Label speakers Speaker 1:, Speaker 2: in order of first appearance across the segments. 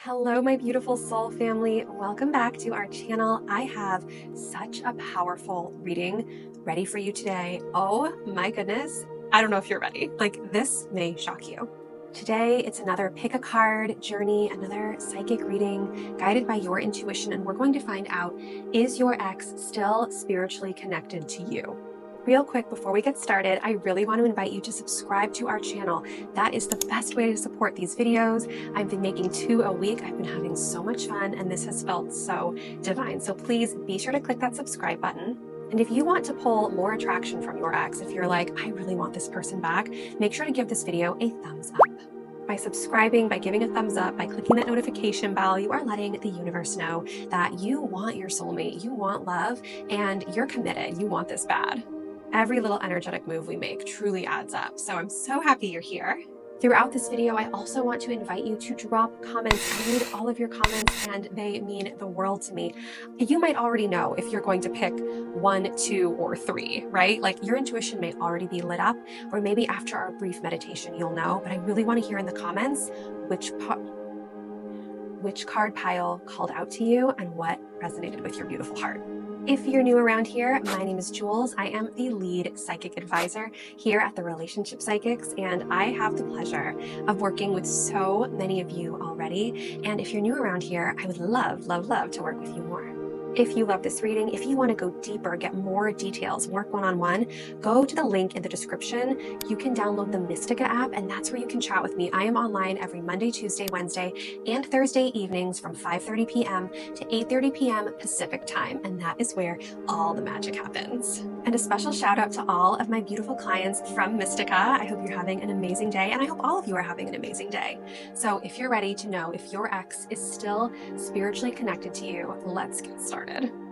Speaker 1: Hello, my beautiful soul family. Welcome back to our channel. I have such a powerful reading ready for you today. Oh my goodness. I don't know if you're ready. This may shock you. Today, it's another pick a card journey, another psychic reading guided by your intuition. And we're going to find out, is your ex still spiritually connected to you? Real quick, before we get started, I really want to invite you to subscribe to our channel. That is the best way to support these videos. I've been making 2 a week. I've been having so much fun, and this has felt so divine. So please be sure to click that subscribe button. And if you want to pull more attraction from your ex, if you're like, I really want this person back, make sure to give this video a thumbs up. By subscribing, by giving a thumbs up, by clicking that notification bell, you are letting the universe know that you want your soulmate, you want love, and you're committed. You want this bad. Every little energetic move we make truly adds up. So I'm so happy you're here. Throughout this video, I also want to invite you to drop comments. I read all of your comments and they mean the world to me. You might already know if you're going to pick 1, 2, or 3, right? Like your intuition may already be lit up, or maybe after our brief meditation, you'll know, but I really want to hear in the comments which card pile called out to you and what resonated with your beautiful heart. If you're new around here, my name is Jules. I am the lead psychic advisor here at the Relationship Psychics, and I have the pleasure of working with so many of you already. And if you're new around here, I would love, love, love to work with you more. If you love this reading, if you want to go deeper, get more details, work one-on-one, go to the link in the description. You can download the Mystica app, and that's where you can chat with me. I am online every Monday, Tuesday, Wednesday, and Thursday evenings from 5:30 p.m. to 8:30 p.m. Pacific time, and that is where all the magic happens. And a special shout out to all of my beautiful clients from Mystica. I hope you're having an amazing day, and I hope all of you are having an amazing day. So if you're ready to know if your ex is still spiritually connected to you, let's get started.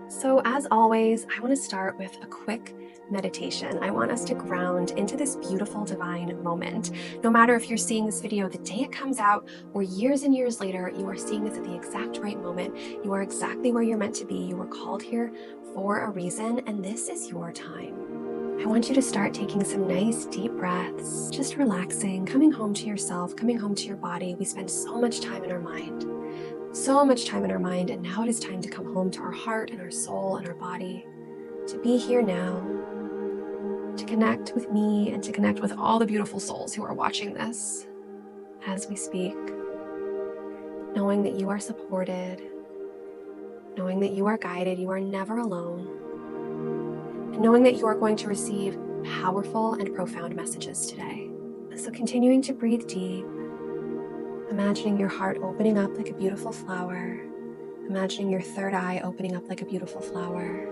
Speaker 1: So as always, I want to start with a quick meditation. I want us to ground into this beautiful divine moment. No matter if you're seeing this video the day it comes out or years and years later, you are seeing this at the exact right moment. You are exactly where you're meant to be. You were called here for a reason, and this is your time. I want you to start taking some nice deep breaths, just relaxing, coming home to yourself, coming home to your body. We spend so much time in our mind. So much time in our mind, and now it is time to come home to our heart and our soul and our body, to be here now, to connect with me and to connect with all the beautiful souls who are watching this as we speak, knowing that you are supported, knowing that you are guided, you are never alone, and knowing that you are going to receive powerful and profound messages today. So continuing to breathe deep, imagining your heart opening up like a beautiful flower, imagining your third eye opening up like a beautiful flower.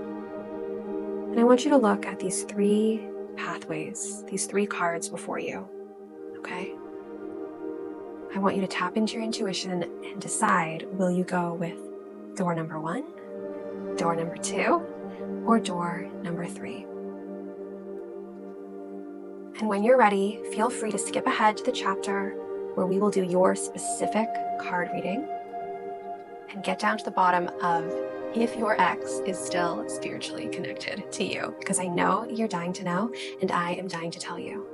Speaker 1: And I want you to look at these 3 pathways, these 3 cards before you, okay? I want you to tap into your intuition and decide, will you go with door number 1, door number 2, or door number 3? And when you're ready, feel free to skip ahead to the chapter where we will do your specific card reading and get down to the bottom of if your ex is still spiritually connected to you, because I know you're dying to know, and I am dying to tell you.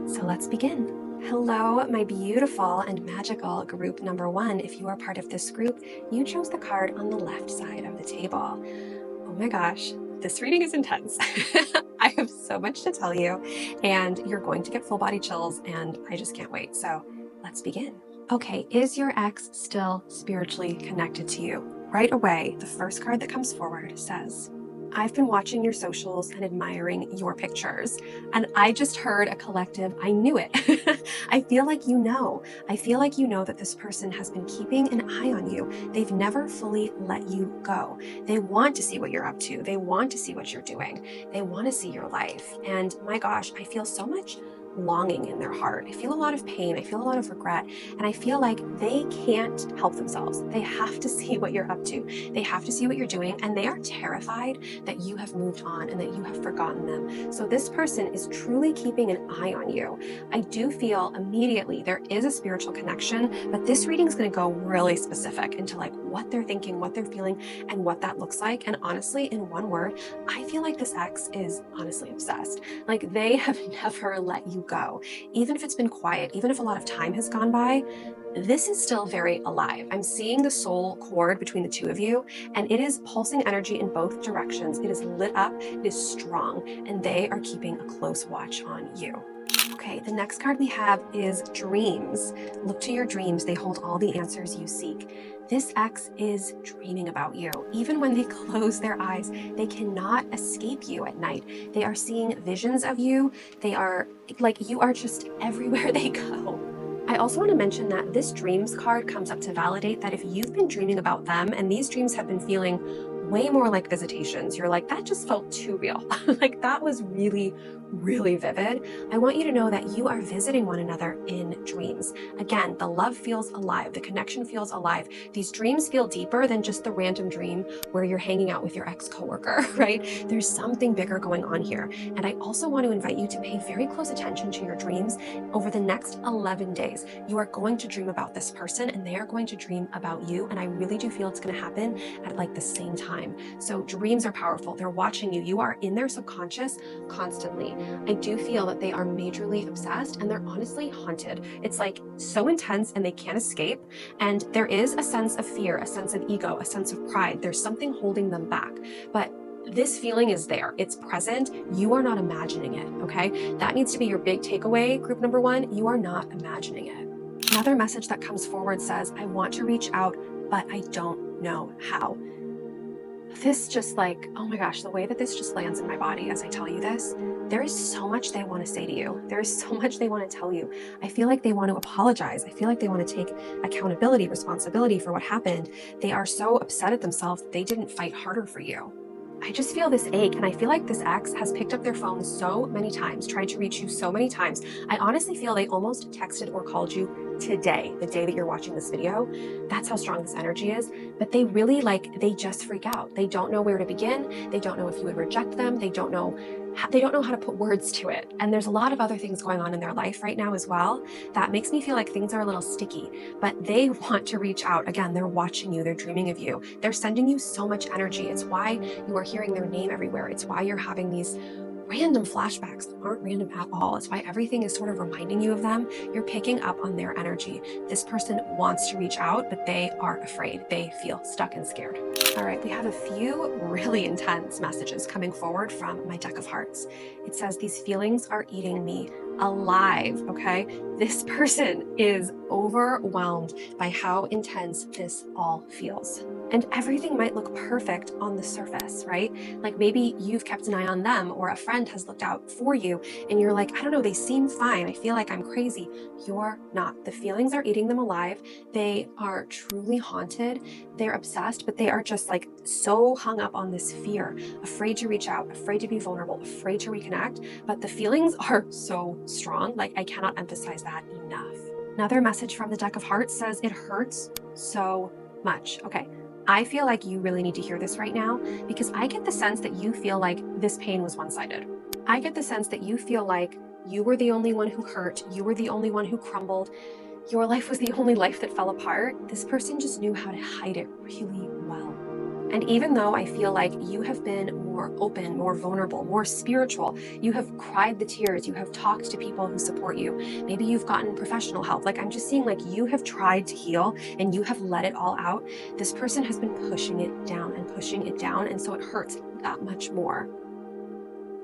Speaker 1: So let's begin. Hello, my beautiful and magical group number 1. If you are part of this group, you chose the card on the left side of the table. Oh my gosh, this reading is intense. I have so much to tell you, and you're going to get full body chills, and I just can't wait. So let's begin. Okay, is your ex still spiritually connected to you? Right away, the first card that comes forward says, I've been watching your socials and admiring your pictures, and I just heard a collective, I knew it. I feel like you know. I feel like you know that this person has been keeping an eye on you. They've never fully let you go. They want to see what you're up to. They want to see what you're doing. They want to see your life. And my gosh, I feel so much longing in their heart. I feel a lot of pain. I feel a lot of regret. And I feel like they can't help themselves. They have to see what you're up to. They have to see what you're doing. And they are terrified that you have moved on and that you have forgotten them. So this person is truly keeping an eye on you. I do feel immediately there is a spiritual connection, but this reading is going to go really specific into like what they're thinking, what they're feeling, and what that looks like. And honestly, in one word, I feel like this ex is honestly obsessed. Like they have never let you go. Even if it's been quiet, even if a lot of time has gone by, this is still very alive. I'm seeing the soul cord between the two of you, and it is pulsing energy in both directions. It is lit up, it is strong, and they are keeping a close watch on you. Okay, the next card we have is dreams. Look to your dreams. They hold all the answers you seek. This ex is dreaming about you. Even when they close their eyes, they cannot escape you at night. They are seeing visions of you. They are like, you are just everywhere they go. I also want to mention that this dreams card comes up to validate that if you've been dreaming about them and these dreams have been feeling way more like visitations, you're like, that just felt too real. Like that was really, really vivid. I want you to know that you are visiting one another in dreams. Again, the love feels alive. The connection feels alive. These dreams feel deeper than just the random dream where you're hanging out with your ex-coworker, right? There's something bigger going on here. And I also want to invite you to pay very close attention to your dreams over the next 11 days. You are going to dream about this person and they are going to dream about you. And I really do feel it's going to happen at like the same time. So dreams are powerful. They're watching you. You are in their subconscious constantly. I do feel that they are majorly obsessed and they're honestly haunted. It's like so intense and they can't escape. And there is a sense of fear, a sense of ego, a sense of pride. There's something holding them back. But this feeling is there. It's present. You are not imagining it, okay? That needs to be your big takeaway, group number one. You are not imagining it. Another message that comes forward says, I want to reach out, but I don't know how. This just like, oh my gosh, the way that this just lands in my body as I tell you this, there is so much they want to say to you. There is so much they want to tell you. I feel like they want to apologize. I feel like they want to take accountability, responsibility for what happened. They are so upset at themselves that they didn't fight harder for you. I just feel this ache, and I feel like this ex has picked up their phone so many times, tried to reach you so many times. I honestly feel they almost texted or called you today, the day that you're watching this video. That's how strong this energy is. But they really they just freak out. They don't know where to begin. They don't know if you would reject them. They don't know how to put words to it. And there's a lot of other things going on in their life right now as well that makes me feel like things are a little sticky, but they want to reach out. Again, they're watching you. They're dreaming of you. They're sending you so much energy. It's why you are hearing their name everywhere. It's why you're having these random flashbacks that aren't random at all. It's why everything is sort of reminding you of them. You're picking up on their energy. This person wants to reach out, but they are afraid. They feel stuck and scared. All right, we have a few really intense messages coming forward from my deck of hearts. It says, these feelings are eating me alive, okay? This person is overwhelmed by how intense this all feels. And everything might look perfect on the surface, right? Like maybe you've kept an eye on them or a friend has looked out for you and you're like, I don't know, they seem fine. I feel like I'm crazy. You're not. The feelings are eating them alive. They are truly haunted. They're obsessed, but they are just like so hung up on this fear, afraid to reach out, afraid to be vulnerable, afraid to reconnect. But the feelings are so strong. Like I cannot emphasize that enough. Another message from the deck of hearts says it hurts so much. Okay. I feel like you really need to hear this right now because I get the sense that you feel like this pain was one-sided. I get the sense that you feel like you were the only one who hurt. You were the only one who crumbled. Your life was the only life that fell apart. This person just knew how to hide it really well. And even though I feel like you have been more open, more vulnerable, more spiritual, you have cried the tears, you have talked to people who support you, maybe you've gotten professional help. Like I'm just seeing like you have tried to heal and you have let it all out. This person has been pushing it down and pushing it down. And so it hurts that much more.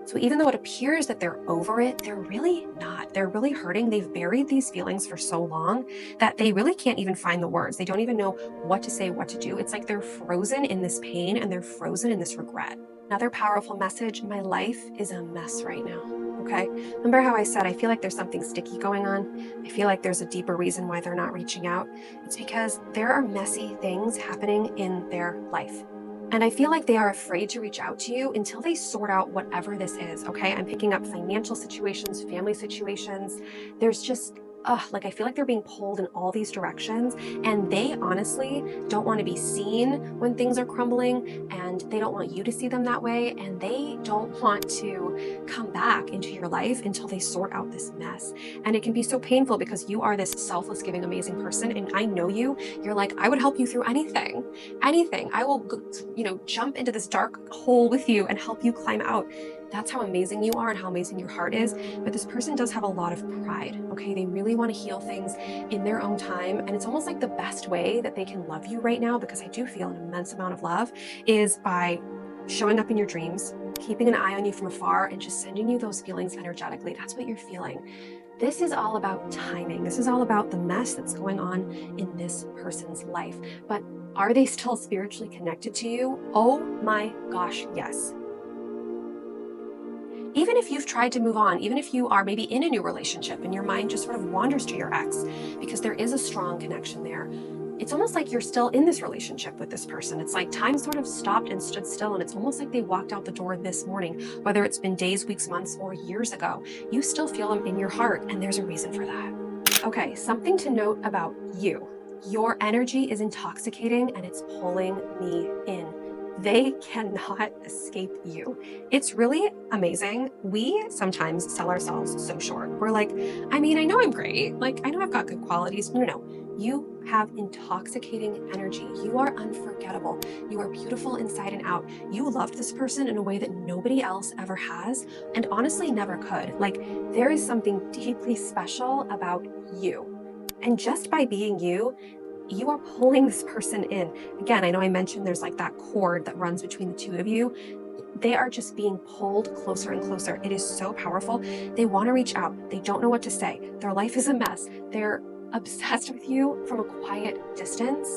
Speaker 1: So even though it appears that they're over it, they're really not. They're really hurting. They've buried these feelings for so long that they really can't even find the words. They don't even know what to say, what to do. It's like they're frozen in this pain and they're frozen in this regret. Another powerful message, my life is a mess right now. Okay. Remember how I said, I feel like there's something sticky going on. I feel like there's a deeper reason why they're not reaching out. It's because there are messy things happening in their life. And I feel like they are afraid to reach out to you until they sort out whatever this is, okay? I'm picking up financial situations, family situations. There's just, like I feel like they're being pulled in all these directions and they honestly don't want to be seen when things are crumbling and they don't want you to see them that way and they don't want to come back into your life until they sort out this mess. And it can be so painful because you are this selfless, giving, amazing person and I know you. You're like, I would help you through anything. I will, jump into this dark hole with you and help you climb out. That's how amazing you are and how amazing your heart is. But this person does have a lot of pride, okay? They really want to heal things in their own time. And it's almost like the best way that they can love you right now, because I do feel an immense amount of love, is by showing up in your dreams, keeping an eye on you from afar, and just sending you those feelings energetically. That's what you're feeling. This is all about timing. This is all about the mess that's going on in this person's life. But are they still spiritually connected to you? Oh my gosh, yes. Even if you've tried to move on, even if you are maybe in a new relationship and your mind just sort of wanders to your ex, because there is a strong connection there, it's almost like you're still in this relationship with this person. It's like time sort of stopped and stood still, and it's almost like they walked out the door this morning, whether it's been days, weeks, months, or years ago. You still feel them in your heart, and there's a reason for that. Okay, something to note about you. Your energy is intoxicating and it's pulling me in. They cannot escape you. It's really amazing. We sometimes sell ourselves so short. We're like, I mean, I know I'm great. Like, I know I've got good qualities. No. You have intoxicating energy. You are unforgettable. You are beautiful inside and out. You loved this person in a way that nobody else ever has, and honestly never could. Like, there is something deeply special about you. And just by being you, you are pulling this person in. Again, I know I mentioned there's like that cord that runs between the two of you. They are just being pulled closer and closer. It is so powerful. They want to reach out. They don't know what to say. Their life is a mess. They're obsessed with you from a quiet distance.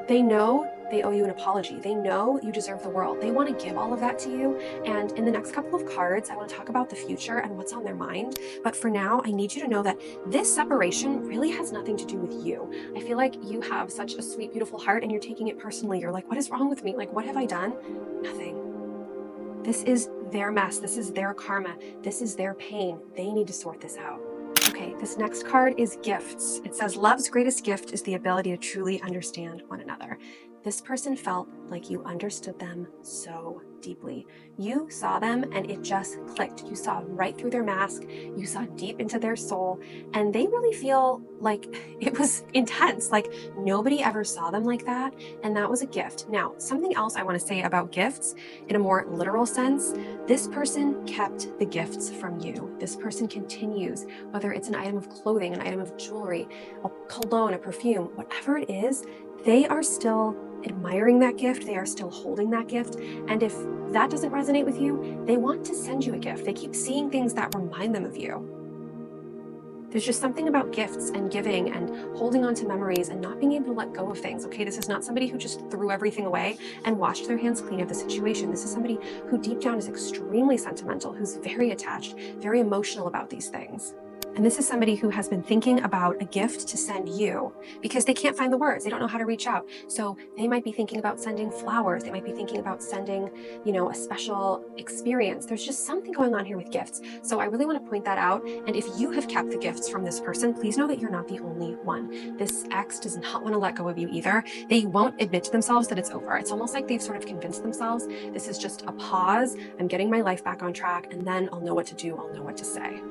Speaker 1: They know they owe you an apology. They know you deserve the world. They want to give all of that to you. And in the next couple of cards, I want to talk about the future and what's on their mind. But for now, I need you to know that this separation really has nothing to do with you. I feel like you have such a sweet, beautiful heart and you're taking it personally. You're like, what is wrong with me? Like, what have I done? Nothing. This is their mess. This is their karma. This is their pain. They need to sort this out. Okay, this next card is gifts. It says, love's greatest gift is the ability to truly understand one another. This person felt like you understood them so deeply. You saw them and it just clicked. You saw right through their mask. You saw deep into their soul, and they really feel like it was intense. Like nobody ever saw them like that, and that was a gift. Now, something else I want to say about gifts in a more literal sense, this person kept the gifts from you. This person continues, whether it's an item of clothing, an item of jewelry, a cologne, a perfume, whatever it is, they are still admiring that gift. They are still holding that gift. And if that doesn't resonate with you, they want to send you a gift. They keep seeing things that remind them of you. There's just something about gifts and giving and holding on to memories and not being able to let go of things. Okay, this is not somebody who just threw everything away and washed their hands clean of the situation. This is somebody who deep down is extremely sentimental, who's very attached, very emotional about these things. And this is somebody who has been thinking about a gift to send you because they can't find the words. They don't know how to reach out. So they might be thinking about sending flowers. They might be thinking about sending, a special experience. There's just something going on here with gifts. So I really want to point that out. And if you have kept the gifts from this person, please know that you're not the only one. This ex does not want to let go of you either. They won't admit to themselves that it's over. It's almost like they've sort of convinced themselves this is just a pause. I'm getting my life back on track, and then I'll know what to do. I'll know what to say.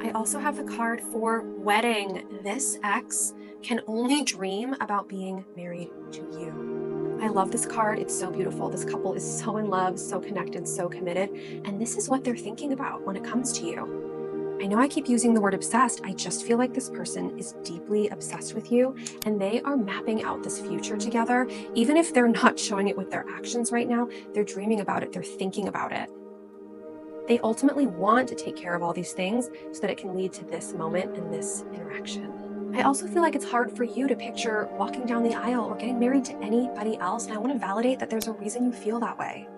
Speaker 1: I also have the card for wedding. This ex can only dream about being married to you. I love this card. It's so beautiful. This couple is so in love, so connected, so committed. And this is what they're thinking about when it comes to you. I know I keep using the word obsessed. I just feel like this person is deeply obsessed with you, and they are mapping out this future together. Even if they're not showing it with their actions right now, they're dreaming about it. They're thinking about it. They ultimately want to take care of all these things so that it can lead to this moment and this interaction. I also feel like it's hard for you to picture walking down the aisle or getting married to anybody else, and I want to validate that there's a reason you feel that way.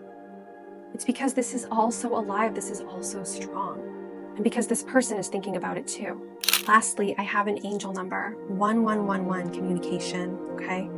Speaker 1: It's because this is all so alive, this is all so strong, and because this person is thinking about it too. Lastly, I have an angel number, 1111 communication, okay?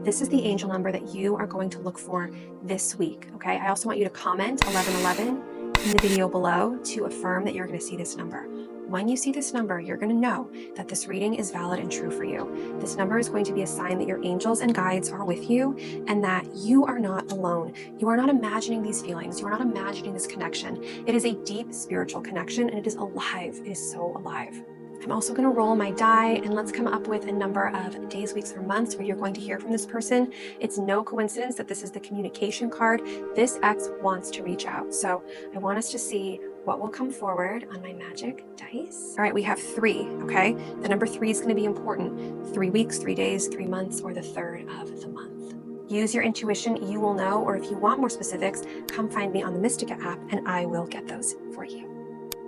Speaker 1: This is the angel number that you are going to look for this week, okay? I also want you to comment 1111 in the video below to affirm that you're going to see this number. When you see this number, you're going to know that this reading is valid and true for you. This number is going to be a sign that your angels and guides are with you and that you are not alone. You are not imagining these feelings. You are not imagining this connection. It is a deep spiritual connection, and it is alive. It is so alive. I'm also going to roll my die, and let's come up with a number of days, weeks, or months where you're going to hear from this person. It's no coincidence that this is the communication card. This X wants to reach out. So I want us to see what will come forward on my magic dice. All right, we have 3, okay? The number 3 is going to be important. 3 weeks, 3 days, 3 months, or the 3rd of the month. Use your intuition, you will know, or if you want more specifics, come find me on the Mystica app and I will get those for you.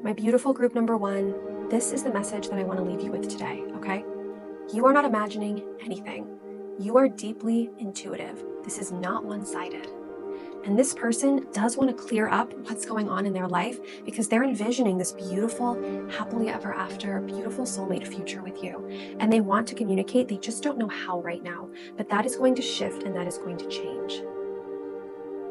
Speaker 1: My beautiful group number 1, this is the message that I want to leave you with today, okay? You are not imagining anything. You are deeply intuitive. This is not one-sided. And this person does want to clear up what's going on in their life because they're envisioning this beautiful, happily ever after, beautiful soulmate future with you. And they want to communicate, they just don't know how right now. But that is going to shift and that is going to change.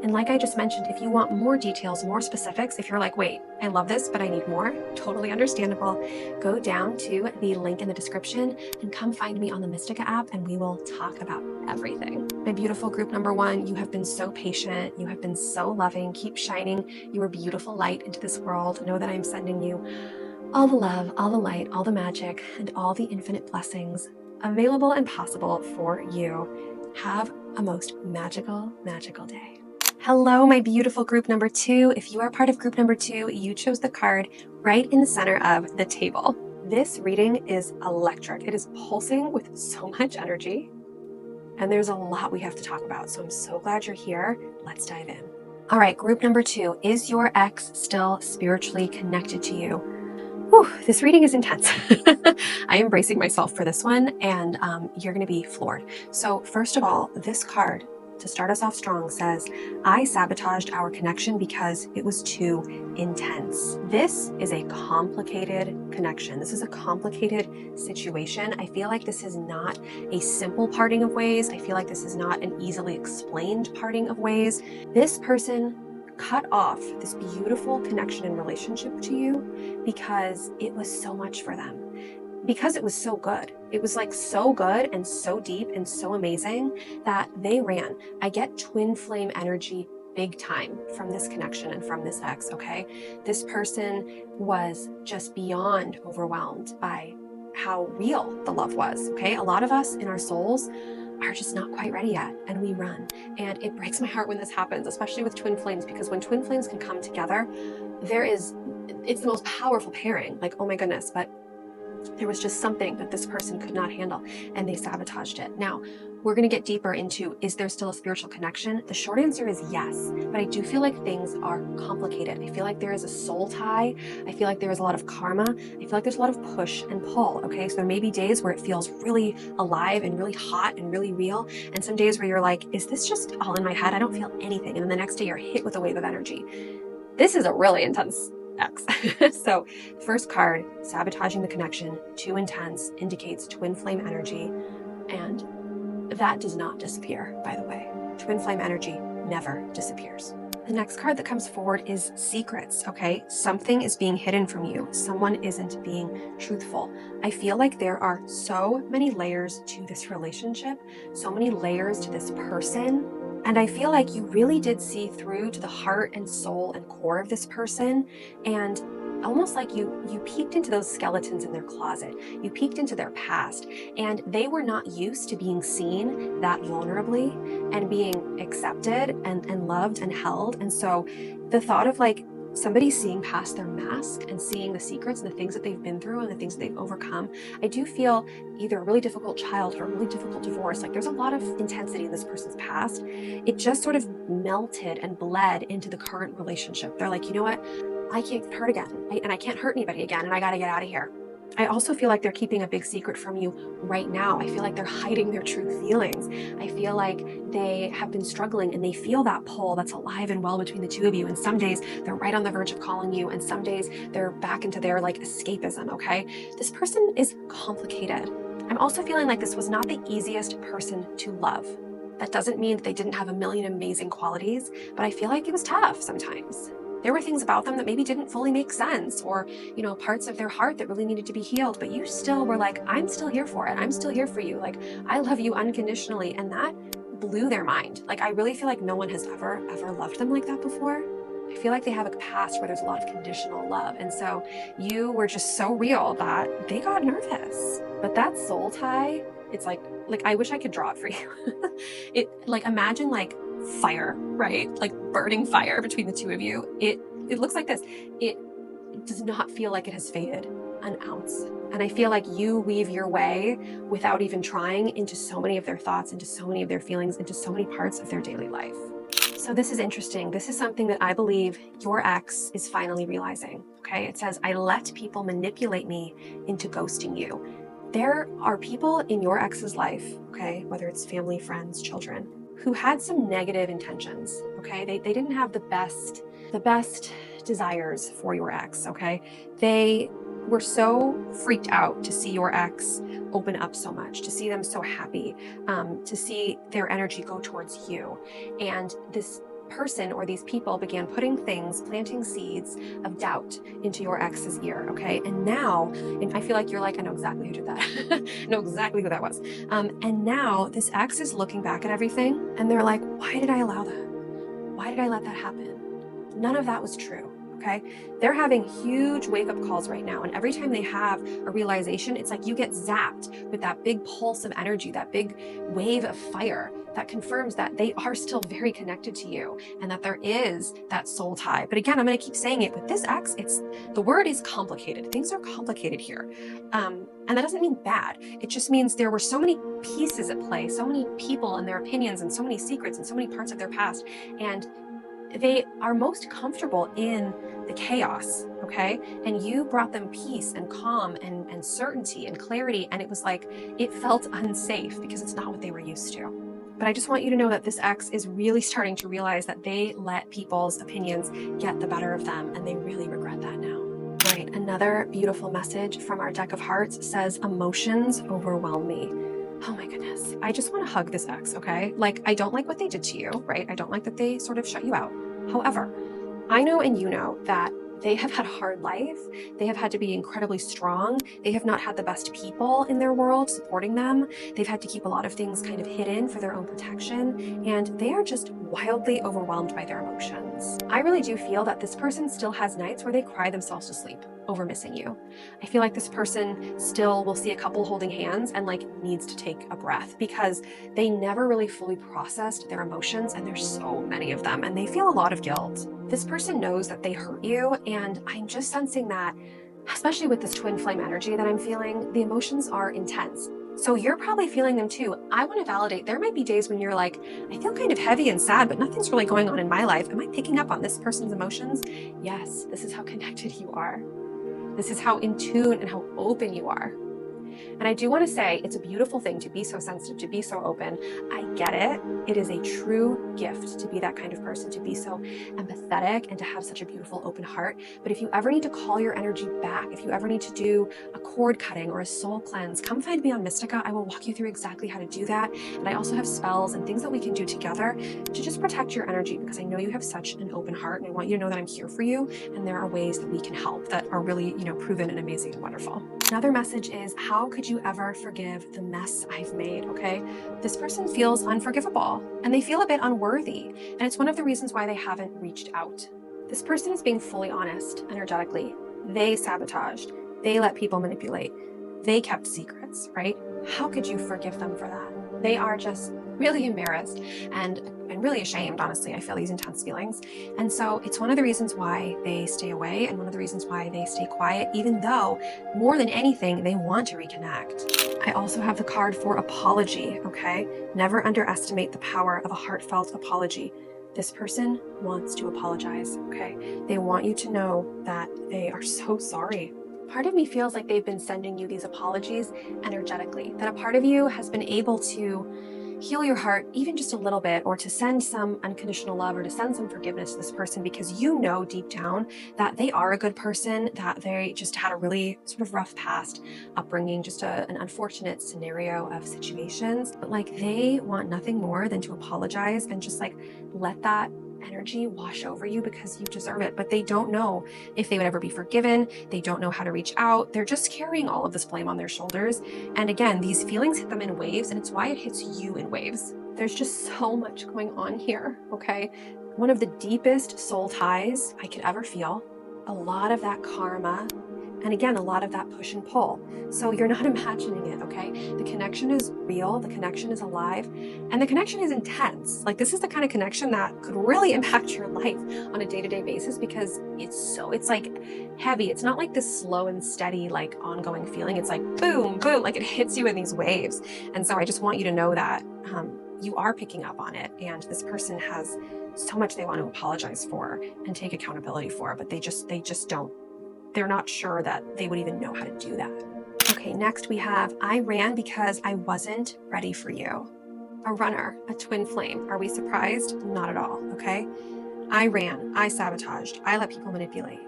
Speaker 1: And like I just mentioned, if you want more details, more specifics, if you're like, wait, I love this, but I need more, totally understandable. Go down to the link in the description and come find me on the Mystica app and we will talk about everything. My beautiful group number 1, you have been so patient. You have been so loving. Keep shining your beautiful light into this world. Know that I'm sending you all the love, all the light, all the magic, and all the infinite blessings available and possible for you. Have a most magical, magical day. Hello, my beautiful group number 2. If you are part of group number 2, you chose the card right in the center of the table. This reading is electric. It is pulsing with so much energy, and there's a lot we have to talk about. So I'm so glad you're here. Let's dive in. All right, group number 2. Is your ex still spiritually connected to you? Whew, this reading is intense. I am bracing myself for this one, and you're going to be floored. So first of all, this card, to start us off strong, says, I sabotaged our connection because it was too intense. This is a complicated connection. This is a complicated situation. I feel like this is not a simple parting of ways. I feel like this is not an easily explained parting of ways. This person cut off this beautiful connection and relationship to you because it was so much for them. Because it was so good. It was like so good and so deep and so amazing that they ran. I get twin flame energy big time from this connection and from this ex, okay? This person was just beyond overwhelmed by how real the love was, okay? A lot of us in our souls are just not quite ready yet, and we run. And it breaks my heart when this happens, especially with twin flames, because when twin flames can come together, it's the most powerful pairing. Like, oh my goodness, but there was just something that this person could not handle and they sabotaged it. Now, we're going to get deeper into, is there still a spiritual connection? The short answer is yes, but I do feel like things are complicated. I feel like there is a soul tie. I feel like there is a lot of karma. I feel like there's a lot of push and pull, okay? So there may be days where it feels really alive and really hot and really real, and some days where you're like, is this just all in my head? I don't feel anything. And then the next day you're hit with a wave of energy. This is a really intense X. So first card, sabotaging the connection, too intense, indicates twin flame energy. And that does not disappear, by the way. Twin flame energy never disappears. The next card that comes forward is secrets, okay? Something is being hidden from you. Someone isn't being truthful. I feel like there are so many layers to this relationship, so many layers to this person. And I feel like you really did see through to the heart and soul and core of this person, and almost like you peeked into those skeletons in their closet. You peeked into their past, and they were not used to being seen that vulnerably and being accepted and loved and held. And so the thought of like somebody seeing past their mask and seeing the secrets and the things that they've been through and the things that they've overcome, I do feel either a really difficult childhood or a really difficult divorce. Like there's a lot of intensity in this person's past. It just sort of melted and bled into the current relationship. They're like, you know what? I can't get hurt again, and I can't hurt anybody again, and I got to get out of here. I also feel like they're keeping a big secret from you right now. I feel like they're hiding their true feelings. I feel like they have been struggling and they feel that pull that's alive and well between the two of you. And some days they're right on the verge of calling you, and some days they're back into their like escapism, okay? This person is complicated. I'm also feeling like this was not the easiest person to love. That doesn't mean that they didn't have a million amazing qualities, but I feel like it was tough sometimes. There were things about them that maybe didn't fully make sense, or, you know, parts of their heart that really needed to be healed, but you still were like, I'm still here for it. I'm still here for you. Like, I love you unconditionally. And that blew their mind. Like, I really feel like no one has ever loved them like that before. I feel like they have a past where there's a lot of conditional love. And so you were just so real that they got nervous. But that soul tie, it's like I wish I could draw it for you. It like, imagine like fire, right? Like burning fire between the two of you. It looks like this. It does not feel like it has faded an ounce. And I feel like you weave your way without even trying into so many of their thoughts, into so many of their feelings, into so many parts of their daily life. So this is interesting. This is something that I believe your ex is finally realizing, okay? It says, I let people manipulate me into ghosting you. There are people in your ex's life, okay, whether it's family, friends, children, who had some negative intentions, okay? They didn't have the best desires for your ex, okay? They were so freaked out to see your ex open up so much, to see them so happy, to see their energy go towards you. And this person or these people began planting seeds of doubt into your ex's ear, okay? And now, and I feel like you're like, I know exactly who did that. I know exactly who that was. And now this ex is looking back at everything and they're like, why did I allow that? Why did I let that happen? None of that was true. Okay. They're having huge wake up calls right now. And every time they have a realization, it's like you get zapped with that big pulse of energy, that big wave of fire that confirms that they are still very connected to you and that there is that soul tie. But again, I'm going to keep saying it with this ex, the word is complicated. Things are complicated here. And that doesn't mean bad. It just means there were so many pieces at play, so many people and their opinions and so many secrets and so many parts of their past. And they are most comfortable in the chaos, okay? And you brought them peace and calm and certainty and clarity. And it was like, it felt unsafe because it's not what they were used to. But I just want you to know that this ex is really starting to realize that they let people's opinions get the better of them. And they really regret that now. All right, another beautiful message from our deck of hearts says, emotions overwhelm me. Oh my goodness. I just want to hug this ex, okay? Like, I don't like what they did to you, right? I don't like that they sort of shut you out. However, I know and you know that they have had a hard life. They have had to be incredibly strong. They have not had the best people in their world supporting them. They've had to keep a lot of things kind of hidden for their own protection. And they are just wildly overwhelmed by their emotions. I really do feel that this person still has nights where they cry themselves to sleep over missing you. I feel like this person still will see a couple holding hands and like needs to take a breath because they never really fully processed their emotions, and there's so many of them and they feel a lot of guilt. This person knows that they hurt you, and I'm just sensing that, especially with this twin flame energy that I'm feeling, the emotions are intense. So you're probably feeling them too. I want to validate, there might be days when you're like, I feel kind of heavy and sad, but nothing's really going on in my life. Am I picking up on this person's emotions? Yes, this is how connected you are. This is how in tune and how open you are. And I do want to say it's a beautiful thing to be so sensitive, to be so open. I get it. It is a true gift to be that kind of person, to be so empathetic and to have such a beautiful open heart. But if you ever need to call your energy back, if you ever need to do a cord cutting or a soul cleanse, come find me on Mystica. I will walk you through exactly how to do that. And I also have spells and things that we can do together to just protect your energy, because I know you have such an open heart and I want you to know that I'm here for you. And there are ways that we can help that are really, proven and amazing and wonderful. Another message is, how could you ever forgive the mess I've made, okay? This person feels unforgivable and they feel a bit unworthy. And it's one of the reasons why they haven't reached out. This person is being fully honest energetically. They sabotaged. They let people manipulate. They kept secrets, right? How could you forgive them for that? They are just really embarrassed and really ashamed, honestly. I feel these intense feelings. And so it's one of the reasons why they stay away and one of the reasons why they stay quiet, even though more than anything, they want to reconnect. I also have the card for apology, okay? Never underestimate the power of a heartfelt apology. This person wants to apologize, okay? They want you to know that they are so sorry. Part of me feels like they've been sending you these apologies energetically, that a part of you has been able to heal your heart even just a little bit, or to send some unconditional love or to send some forgiveness to this person, because you know deep down that they are a good person, that they just had a really sort of rough past upbringing, just an unfortunate scenario of situations. But like, they want nothing more than to apologize and just like let that energy wash over you, because you deserve it. But they don't know if they would ever be forgiven. They don't know how to reach out. They're just carrying all of this blame on their shoulders. And again, these feelings hit them in waves, and it's why it hits you in waves. There's just so much going on here, okay? one of the deepest soul ties I could ever feel, a lot of that karma, and again, a lot of that push and pull. So you're not imagining it, okay? The connection is real, the connection is alive, and the connection is intense. Like, this is the kind of connection that could really impact your life on a day-to-day basis, because it's like heavy. It's not like this slow and steady, like ongoing feeling. It's like boom, boom, like it hits you in these waves. And so I just want you to know that you are picking up on it, and this person has so much they want to apologize for and take accountability for, but they just don't. They're not sure that they would even know how to do that. Okay, next we have, I ran because I wasn't ready for you. A runner, a twin flame. Are we surprised? Not at all, okay? I ran, I sabotaged, I let people manipulate.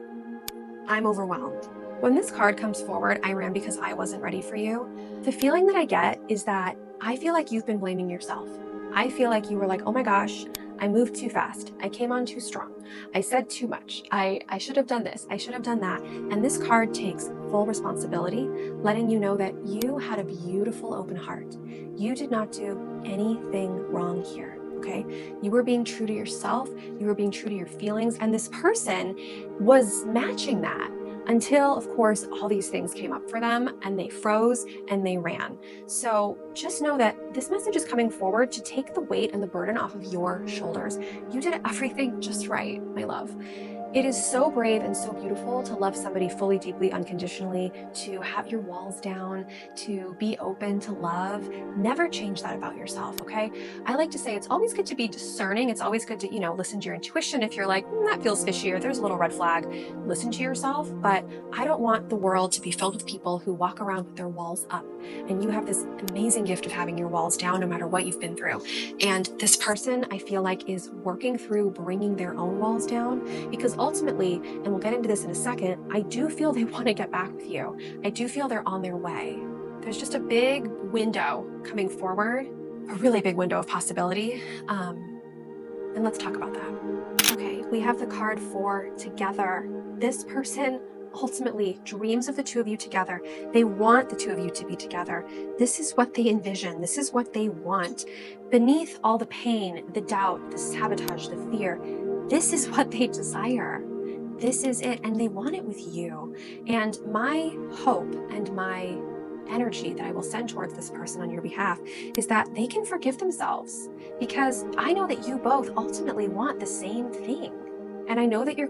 Speaker 1: I'm overwhelmed. When this card comes forward, I ran because I wasn't ready for you, the feeling that I get is that I feel like you've been blaming yourself. I feel like you were like, oh my gosh, I moved too fast. I came on too strong. I said too much. I should have done this. I should have done that. And this card takes full responsibility, letting you know that you had a beautiful open heart. You did not do anything wrong here. Okay? You were being true to yourself. You were being true to your feelings. And this person was matching that until, of course, all these things came up for them and they froze and they ran. So just know that this message is coming forward to take the weight and the burden off of your shoulders. You did everything just right, my love. It is so brave and so beautiful to love somebody fully, deeply, unconditionally, to have your walls down, to be open to love. Never change that about yourself, okay? I like to say it's always good to be discerning. It's always good to, listen to your intuition. If you're like, that feels fishy, or there's a little red flag, listen to yourself. But I don't want the world to be filled with people who walk around with their walls up. And you have this amazing gift of having your walls down no matter what you've been through. And this person, I feel like, is working through bringing their own walls down, because ultimately, and we'll get into this in a second, I do feel they want to get back with you. I do feel they're on their way. There's just a big window coming forward, a really big window of possibility. And let's talk about that. Okay, we have the card for together. This person ultimately dreams of the two of you together. They want the two of you to be together. This is what they envision. This is what they want. Beneath all the pain, the doubt, the sabotage, the fear, this is what they desire. This is it, and they want it with you. And my hope and my energy that I will send towards this person on your behalf is that they can forgive themselves, because I know that you both ultimately want the same thing. And I know that you're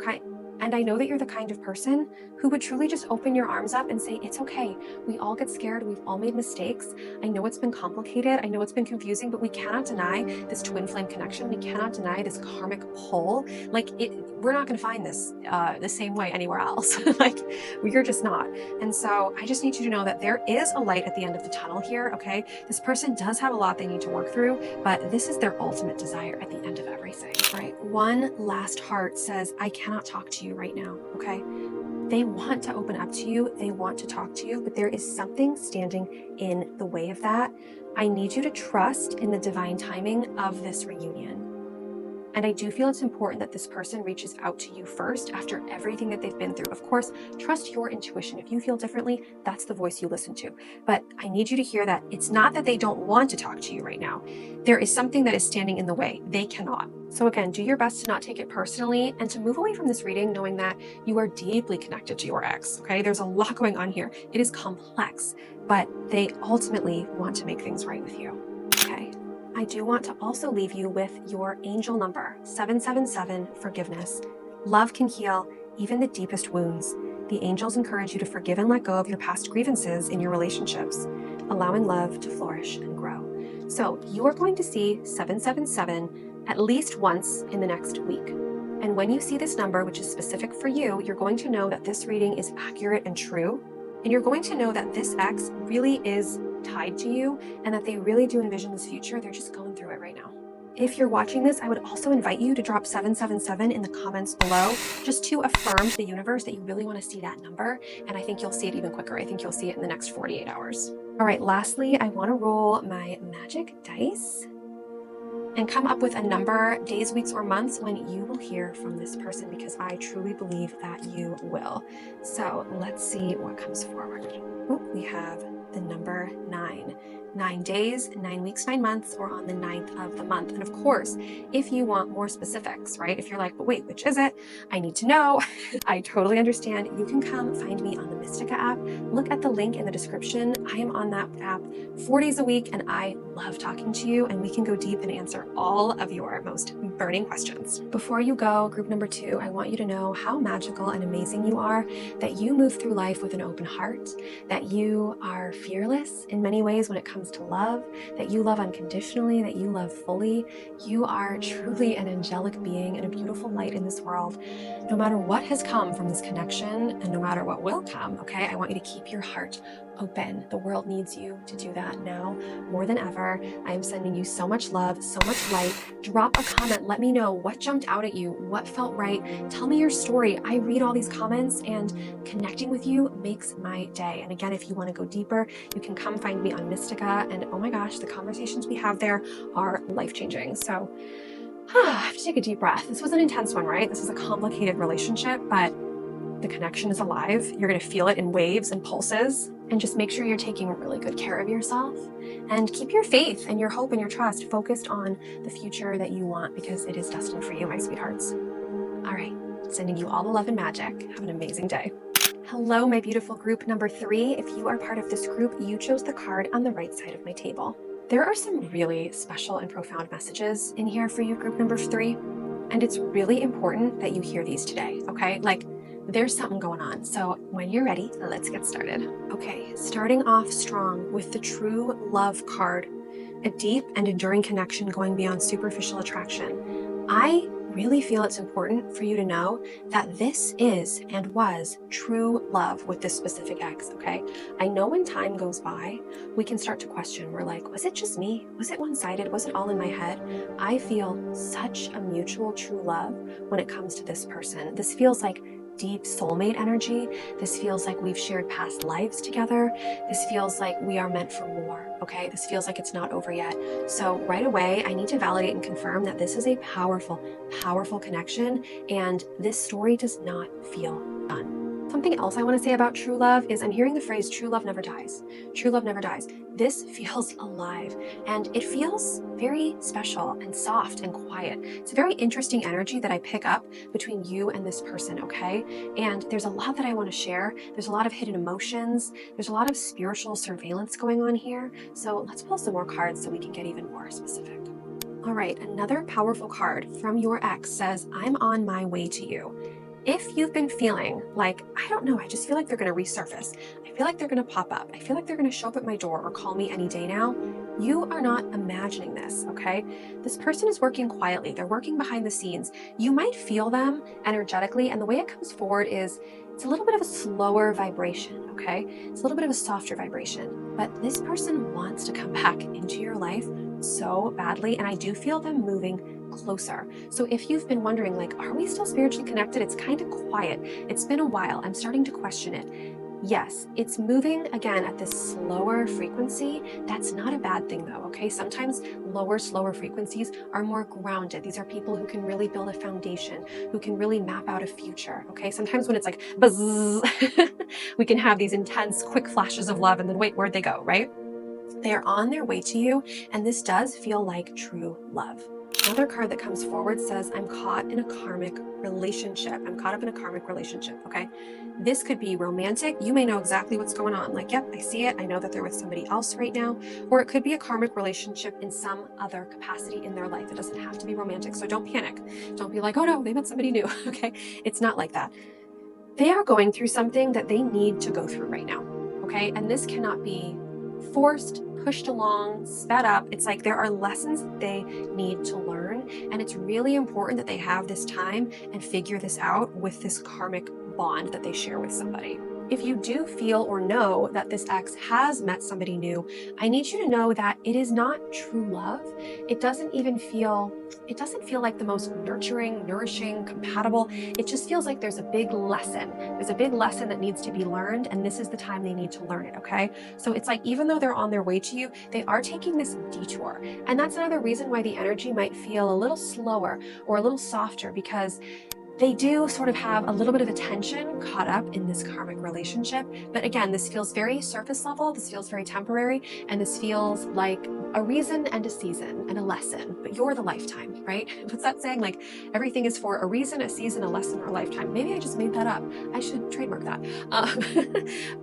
Speaker 1: the kind of person who would truly just open your arms up and say, it's okay. We all get scared. We've all made mistakes. I know it's been complicated. I know it's been confusing, but we cannot deny this twin flame connection. We cannot deny this karmic pull. We're not going to find this the same way anywhere else. You're just not. And so I just need you to know that there is a light at the end of the tunnel here, okay? This person does have a lot they need to work through, but this is their ultimate desire at the end of everything. All right, one last heart says, I cannot talk to you right now, okay? They want to open up to you. They want to talk to you, but there is something standing in the way of that. I need you to trust in the divine timing of this reunion. And I do feel it's important that this person reaches out to you first after everything that they've been through. Of course, trust your intuition. If you feel differently, that's the voice you listen to. But I need you to hear that it's not that they don't want to talk to you right now. There is something that is standing in the way. They cannot. So again, do your best to not take it personally and to move away from this reading knowing that you are deeply connected to your ex, okay? There's a lot going on here. It is complex, but they ultimately want to make things right with you, okay? I do want to also leave you with your angel number, 777, forgiveness. Love can heal even the deepest wounds. The angels encourage you to forgive and let go of your past grievances in your relationships, allowing love to flourish and grow. So you are going to see 777 at least once in the next week. And when you see this number, which is specific for you, you're going to know that this reading is accurate and true. And you're going to know that this ex really is tied to you and that they really do envision this future. They're just going through it right now. If you're watching this, I would also invite you to drop 777 in the comments below, just to affirm to the universe that you really want to see that number. And I think you'll see it even quicker. I think you'll see it in the next 48 hours. All right, lastly, I want to roll my magic dice and come up with a number, days, weeks, or months when you will hear from this person, because I truly believe that you will. So let's see what comes forward. Oh, we have the number 9. 9 days, 9 weeks, 9 months, or on the 9th of the month. And of course, if you want more specifics, right? If you're like, but wait, which is it? I need to know. I totally understand. You can come find me on the Mystica app. Look at the link in the description. I am on that app 4 days a week, and I love talking to you, and we can go deep and answer all of your most burning questions. Before you go, group number 2, I want you to know how magical and amazing you are, that you move through life with an open heart, that you are fearless in many ways when it comes to love, that you love unconditionally, that you love fully. You are truly an angelic being and a beautiful light in this world. No matter what has come from this connection and no matter what will come, okay, I want you to keep your heart open. The world needs you to do that now more than ever. I am sending you so much love, so much light. Drop a comment. Let me know what jumped out at you, what felt right. Tell me your story. I read all these comments, and connecting with you makes my day. And again, if you want to go deeper, you can come find me on Mystica. And oh my gosh, the conversations we have there are life-changing. So I have to take a deep breath. This was an intense one, right? This is a complicated relationship, but the connection is alive. You're going to feel it in waves and pulses. And just make sure you're taking really good care of yourself and keep your faith and your hope and your trust focused on the future that you want, because it is destined for you, my sweethearts. All right, sending you all the love and magic. Have an amazing day. Hello, my beautiful group number 3. If you are part of this group, you chose the card on the right side of my table. There are some really special and profound messages in here for you, group number 3. And it's really important that you hear these today, okay? There's something going on. So when you're ready, let's get started. Okay, starting off strong with the true love card, a deep and enduring connection going beyond superficial attraction. I really feel it's important for you to know that this is and was true love with this specific ex, okay? I know when time goes by, we can start to question. We're like, was it just me? Was it one-sided? Was it all in my head? I feel such a mutual true love when it comes to this person. This feels like deep soulmate energy. This feels like we've shared past lives together. This feels like we are meant for more, okay? This feels like it's not over yet. So right away, I need to validate and confirm that this is a powerful, powerful connection, and this story does not feel done. Something else I want to say about true love is I'm hearing the phrase true love never dies. True love never dies. This feels alive, and it feels very special and soft and quiet. It's a very interesting energy that I pick up between you and this person, okay? And there's a lot that I want to share. There's a lot of hidden emotions. There's a lot of spiritual surveillance going on here. So let's pull some more cards so we can get even more specific. All right, another powerful card from your ex says, I'm on my way to you. If you've been feeling like, I don't know, I just feel like they're going to resurface. I feel like they're going to pop up. I feel like they're going to show up at my door or call me any day now. You are not imagining this, okay? This person is working quietly. They're working behind the scenes. You might feel them energetically, and the way it comes forward is it's a little bit of a slower vibration, okay? It's a little bit of a softer vibration, but this person wants to come back into your life so badly, and I do feel them moving closer. So if you've been wondering, like, are we still spiritually connected? It's kind of quiet. It's been a while. I'm starting to question it. Yes, it's moving again at this slower frequency. That's not a bad thing though, okay? Sometimes lower, slower frequencies are more grounded. These are people who can really build a foundation, who can really map out a future, okay? Sometimes when it's like, buzz, we can have these intense, quick flashes of love and then wait, where'd they go, right? They are on their way to you, and this does feel like true love. Another card that comes forward says, I'm caught in a karmic relationship. I'm caught up in a karmic relationship, okay? This could be romantic. You may know exactly what's going on. Like, yep, I see it. I know that they're with somebody else right now. Or it could be a karmic relationship in some other capacity in their life. It doesn't have to be romantic, so don't panic. Don't be like, oh no, they met somebody new, okay? It's not like that. They are going through something that they need to go through right now, okay? And this cannot be forced, pushed along, sped up. It's like there are lessons that they need to learn, and it's really important that they have this time and figure this out with this karmic bond that they share with somebody. If you do feel or know that this ex has met somebody new, I need you to know that it is not true love. It doesn't feel like the most nurturing, nourishing, compatible. It just feels like there's a big lesson. There's a big lesson that needs to be learned, and this is the time they need to learn it, okay? So it's like, even though they're on their way to you, they are taking this detour. And that's another reason why the energy might feel a little slower or a little softer, because They do sort of have a little bit of attention caught up in this karmic relationship. But again, this feels very surface level, this feels very temporary, and this feels like a reason and a season and a lesson, but you're the lifetime, right? What's that saying? Like everything is for a reason, a season, a lesson, or a lifetime. Maybe I just made that up. I should trademark that.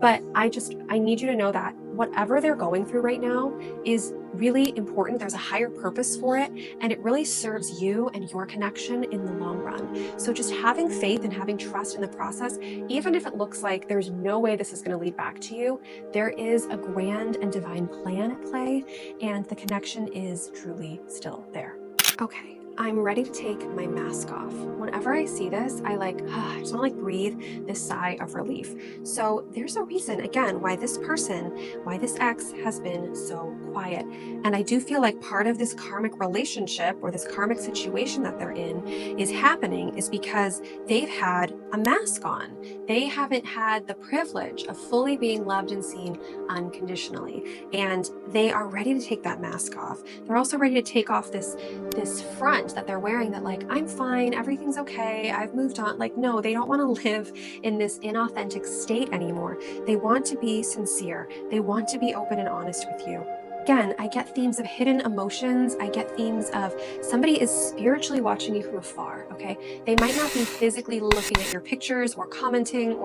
Speaker 1: But I need you to know that whatever they're going through right now is really important. There's a higher purpose for it, and it really serves you and your connection in the long run. So just having faith and having trust in the process, even if it looks like there's no way this is going to lead back to you, there is a grand and divine plan at play, and the connection is truly still there. Okay, I'm ready to take my mask off. Whenever I see this, I just want to breathe this sigh of relief. So there's a reason, again, why this ex has been so quiet. And I do feel like part of this karmic relationship or this karmic situation that they're in is happening is because they've had a mask on. They haven't had the privilege of fully being loved and seen unconditionally. And they are ready to take that mask off. They're also ready to take off this front that they're wearing that I'm fine, everything's okay, I've moved on. No, they don't want to live in this inauthentic state anymore. They want to be sincere. They want to be open and honest with you. Again, I get themes of hidden emotions. I get themes of somebody is spiritually watching you from afar, okay? They might not be physically looking at your pictures or commenting,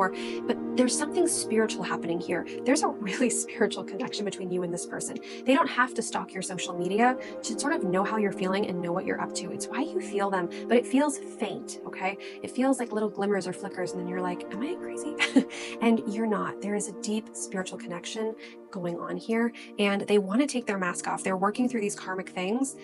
Speaker 1: but there's something spiritual happening here. There's a really spiritual connection between you and this person. They don't have to stalk your social media to sort of know how you're feeling and know what you're up to. It's why you feel them, but it feels faint, okay? It feels like little glimmers or flickers, and then you're like, am I crazy? And you're not. There is a deep spiritual connection going on here, and they want to take their mask off. They're working through these karmic things,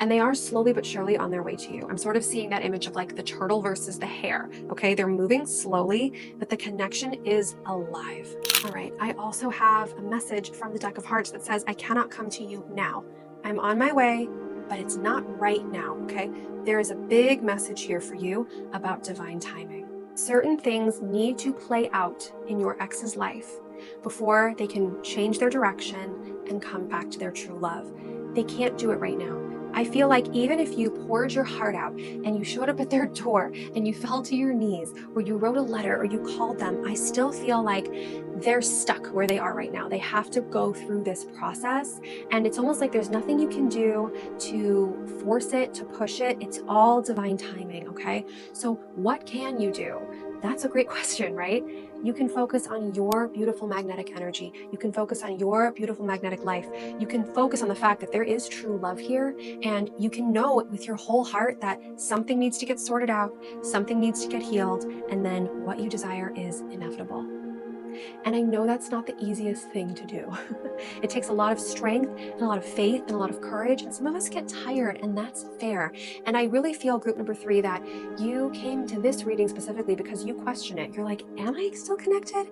Speaker 1: and they are slowly but surely on their way to you. I'm sort of seeing that image of the turtle versus the hare, okay? They're moving slowly, but the connection is alive. All right, I also have a message from the deck of hearts that says, I cannot come to you now. I'm on my way, but it's not right now, okay? There is a big message here for you about divine timing. Certain things need to play out in your ex's life before they can change their direction and come back to their true love. They can't do it right now. I feel like even if you poured your heart out and you showed up at their door and you fell to your knees or you wrote a letter or you called them, I still feel like they're stuck where they are right now. They have to go through this process, and it's almost like there's nothing you can do to force it, to push it. It's all divine timing, okay? So what can you do? That's a great question, right? You can focus on your beautiful magnetic energy. You can focus on your beautiful magnetic life. You can focus on the fact that there is true love here, and you can know with your whole heart that something needs to get sorted out, something needs to get healed, and then what you desire is inevitable. And I know that's not the easiest thing to do. It takes a lot of strength and a lot of faith and a lot of courage, and some of us get tired, and that's fair. And I really feel, group number 3, that you came to this reading specifically because you question it. You're like, am I still connected?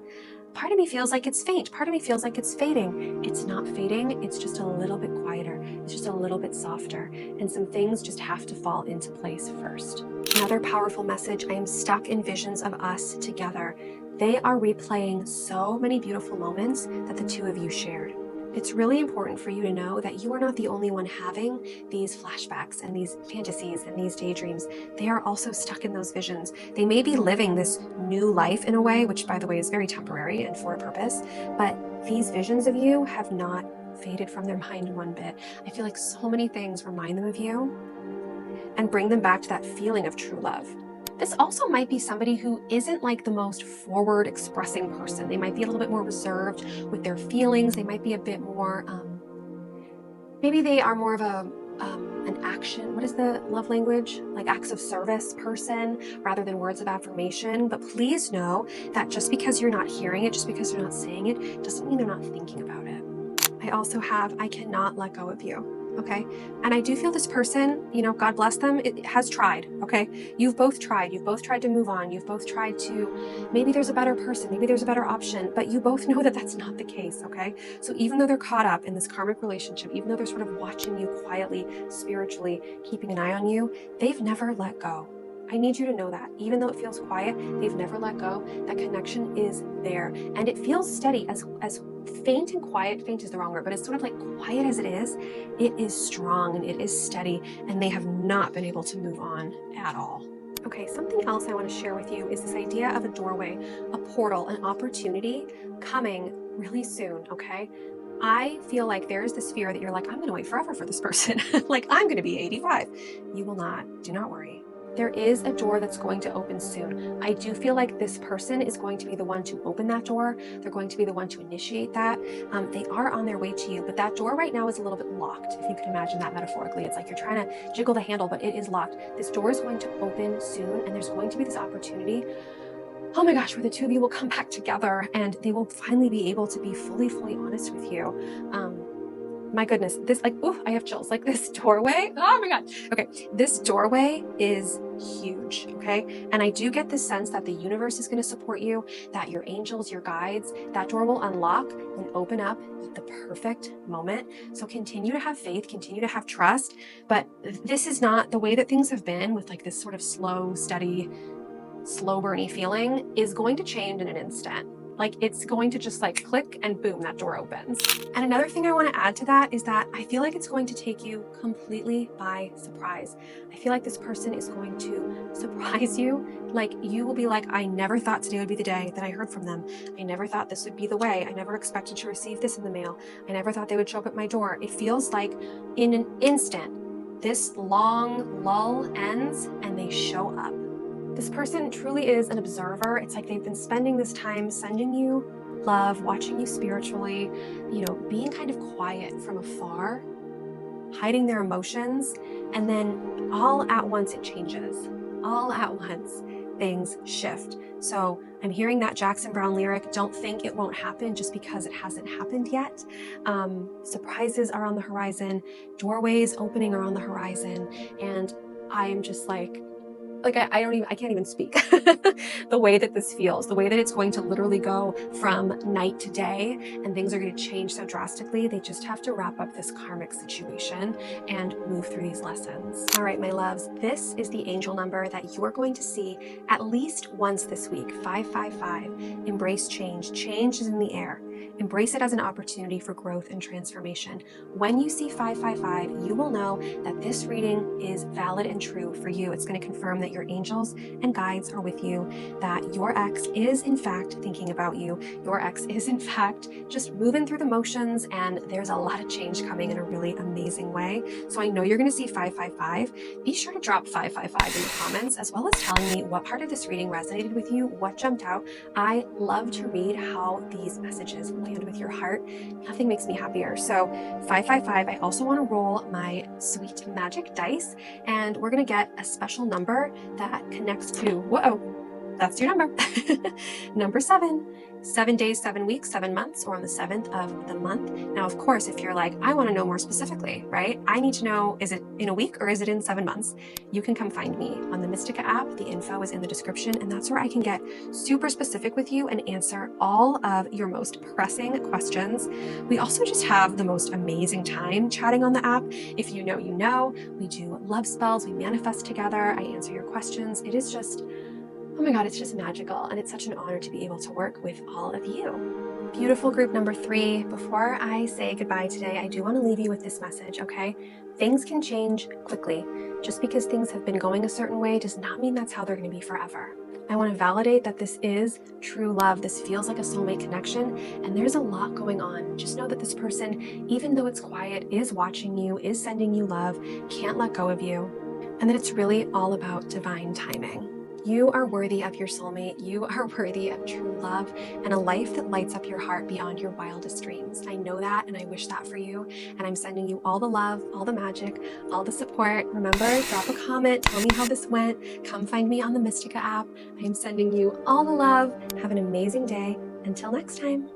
Speaker 1: Part of me feels like it's faint. Part of me feels like it's fading. It's not fading. It's just a little bit quieter. It's just a little bit softer. And some things just have to fall into place first. Another powerful message, I am stuck in visions of us together. They are replaying so many beautiful moments that the two of you shared. It's really important for you to know that you are not the only one having these flashbacks and these fantasies and these daydreams. They are also stuck in those visions. They may be living this new life in a way, which by the way is very temporary and for a purpose, but these visions of you have not faded from their mind one bit. I feel like so many things remind them of you and bring them back to that feeling of true love. This also might be somebody who isn't the most forward expressing person. They might be a little bit more reserved with their feelings. They might be a bit more, maybe they are more of an action, what is the love language? Acts of service person rather than words of affirmation. But please know that just because you're not hearing it, just because they're not saying it, doesn't mean they're not thinking about it. I also have, I cannot let go of you. Okay. And I do feel this person, God bless them, it has tried. Okay. You've both tried. You've both tried to move on. You've both tried to, maybe there's a better person, maybe there's a better option, but you both know that that's not the case. Okay. So even though they're caught up in this karmic relationship, even though they're sort of watching you quietly, spiritually, keeping an eye on you, they've never let go. I need you to know that. Even though it feels quiet, they've never let go. That connection is there. And it feels steady, as faint and quiet. Faint is the wrong word, but it's sort of quiet as it is strong and it is steady, and they have not been able to move on at all. Okay, something else I want to share with you is this idea of a doorway, a portal, an opportunity coming really soon, okay? I feel like there's this fear that you're like, I'm going to wait forever for this person. Like, I'm going to be 85. You will not. Do not worry. There is a door that's going to open soon. I do feel like this person is going to be the one to open that door. They're going to be the one to initiate that. They are on their way to you, but that door right now is a little bit locked. If you can imagine that metaphorically, it's like you're trying to jiggle the handle, but it is locked. This door is going to open soon, and there's going to be this opportunity, oh my gosh, where the two of you will come back together and they will finally be able to be fully honest with you. My goodness, this, like, oh, I have chills. Like, this doorway, oh my God. Okay, this doorway is huge, okay? And I do get this sense that the universe is going to support you, that your angels, your guides, that door will unlock and open up at the perfect moment. So continue to have faith, continue to have trust, but this is not the way that things have been with like this sort of slow, steady, slow burny feeling is going to change in an instant. Like, it's going to just like click and boom, that door opens. And another thing I want to add to that is that I feel like it's going to take you completely by surprise. I feel like this person is going to surprise you. Like, you will be like, I never thought today would be the day that I heard from them. I never thought this would be the way. I never expected to receive this in the mail. I never thought they would show up at my door. It feels like in an instant, this long lull ends and they show up. This person truly is an observer. It's like they've been spending this time sending you love, watching you spiritually, being kind of quiet from afar, hiding their emotions, and then all at once it changes. All at once things shift. So I'm hearing that Jackson Browne lyric, don't think it won't happen just because it hasn't happened yet. Surprises are on the horizon, doorways opening are on the horizon, and I am just like I can't even speak. The way that this feels, the way that it's going to literally go from night to day and things are going to change so drastically. They just have to wrap up this karmic situation and move through these lessons. All right, my loves, this is the angel number that you're going to see at least once this week, 555. Embrace change. Change is in the air. Embrace it as an opportunity for growth and transformation. When you see 555, you will know that this reading is valid and true for you. It's going to confirm that your angels and guides are with you, that your ex is in fact thinking about you. Your ex is in fact just moving through the motions, and there's a lot of change coming in a really amazing way. So I know you're going to see 555. Be sure to drop 555 in the comments, as well as telling me what part of this reading resonated with you, what jumped out. I love to read how these messages land with your heart. Nothing makes me happier. So 555, I also want to roll my sweet magic dice, and we're going to get a special number that connects to, whoa, that's your number. Number 7. 7 days, 7 weeks, 7 months, or on the 7th of the month. Now, of course, if you're like, I want to know more specifically, right? I need to know, is it in a week or is it in 7 months? You can come find me on the Mystica app. The info is in the description, and that's where I can get super specific with you and answer all of your most pressing questions. We also just have the most amazing time chatting on the app. If you know, you know. We do love spells, we manifest together, I answer your questions. It is just, oh my God, it's just magical, and it's such an honor to be able to work with all of you. Beautiful group number 3, before I say goodbye today, I do want to leave you with this message, okay? Things can change quickly. Just because things have been going a certain way does not mean that's how they're going to be forever. I want to validate that this is true love. This feels like a soulmate connection, and there's a lot going on. Just know that this person, even though it's quiet, is watching you, is sending you love, can't let go of you, and that it's really all about divine timing. You are worthy of your soulmate. You are worthy of true love and a life that lights up your heart beyond your wildest dreams. I know that, and I wish that for you. And I'm sending you all the love, all the magic, all the support. Remember, drop a comment, tell me how this went. Come find me on the Mystica app. I am sending you all the love. Have an amazing day. Until next time.